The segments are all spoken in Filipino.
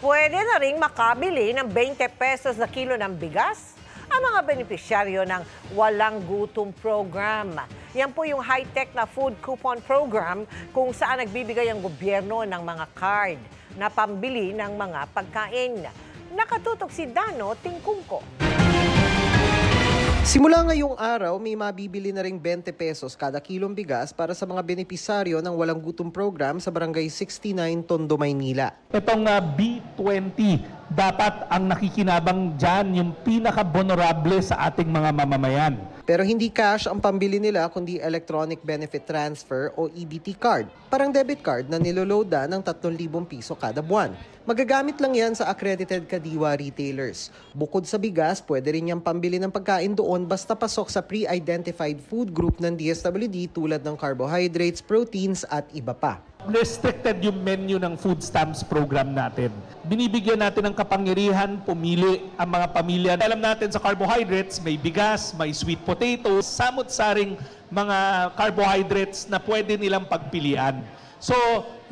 Pwede na ring makabili ng 20 pesos na kilo ng bigas ang mga benepisyaryo ng Walang Gutom Program. Yan po yung high-tech na food coupon program kung saan nagbibigay ang gobyerno ng mga card na pambili ng mga pagkain. Nakatutok si Dano Tingkungko. Simula ngayong araw, may mabibili na ring 20 pesos kada kilong bigas para sa mga benepisaryo ng Walang Gutom Program sa Barangay 69, Tondo, Maynila. Itong B20, dapat ang nakikinabang dyan yung pinaka-vulnerable sa ating mga mamamayan. Pero hindi cash ang pambili nila kundi Electronic Benefit Transfer o EBT card. Parang debit card na niloloada ng 3,000 piso kada buwan. Magagamit lang yan sa accredited kadiwa retailers. Bukod sa bigas, pwede rin niyang pambili ng pagkain doon basta pasok sa pre-identified food group ng DSWD tulad ng carbohydrates, proteins at iba pa. Restricted yung menu ng food stamps program natin. Binibigyan natin ng kapangyarihan pumili ang mga pamilya. Alam natin sa carbohydrates, may bigas, may sweet potatoes, samot-saring mga carbohydrates na pwede nilang pagpilian. So,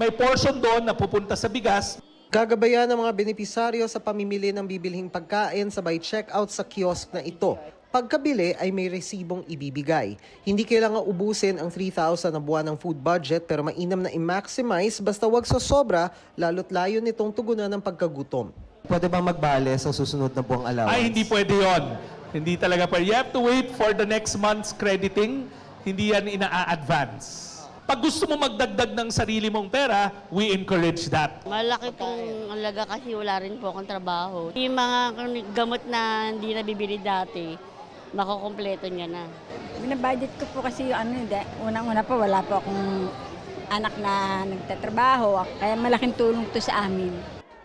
may portion doon na pupunta sa bigas. Gagabayan ng mga benepisaryo sa pamimili ng bibilhing pagkain sabay check-out sa kiosk na ito. Pagkabili ay may resibong ibibigay. Hindi kailangan ubusin ang 3,000 na buwan ng food budget pero mainam na i-maximize basta wag sa sobra lalo't layo nitong tugunan ng pagkagutom. Pwede ba magbale sa susunod na buwang allowance? Ay, hindi pwede yon. Hindi talaga pwede. You have to wait for the next month's crediting. Hindi yan ina-advance. Pag gusto mo magdagdag ng sarili mong pera, we encourage that. Malaki pong alaga kasi wala rin po akong trabaho. Yung mga gamot na hindi nabibili dati, makukumpleto niya na. Binabudget ko po kasi unang-una po wala po akong anak na nagtatrabaho, kaya malaking tulong to sa amin.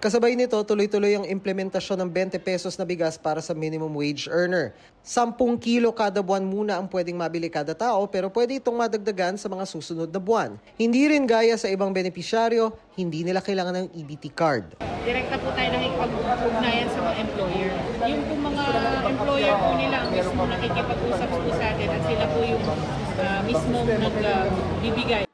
Kasabay nito, tuloy-tuloy ang implementasyon ng 20 pesos na bigas para sa minimum wage earner. 10 kilo kada buwan muna ang pwedeng mabili kada tao pero pwede itong madagdagan sa mga susunod na buwan. Hindi rin gaya sa ibang benepisyaryo, hindi nila kailangan ng EBT card. Direkta po tayo nakikipag-ugnayan sa mga employer. Yung po mga employer po nila ang mismo nakikipag-usap po sa atin at sila po yung mismo nagbibigay.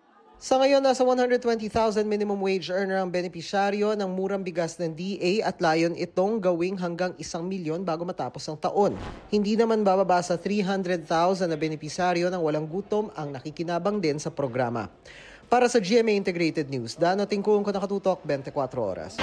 Sa ngayon, nasa 120,000 minimum wage earner ang benepisyaryo ng murang bigas ng DA at layon itong gawing hanggang 1 milyon bago matapos ang taon. Hindi naman bababa sa 300,000 na benepisyaryo ng walang gutom ang nakikinabang din sa programa. Para sa GMA Integrated News, Dano Tingkungko, Nakatutok, 24 Oras.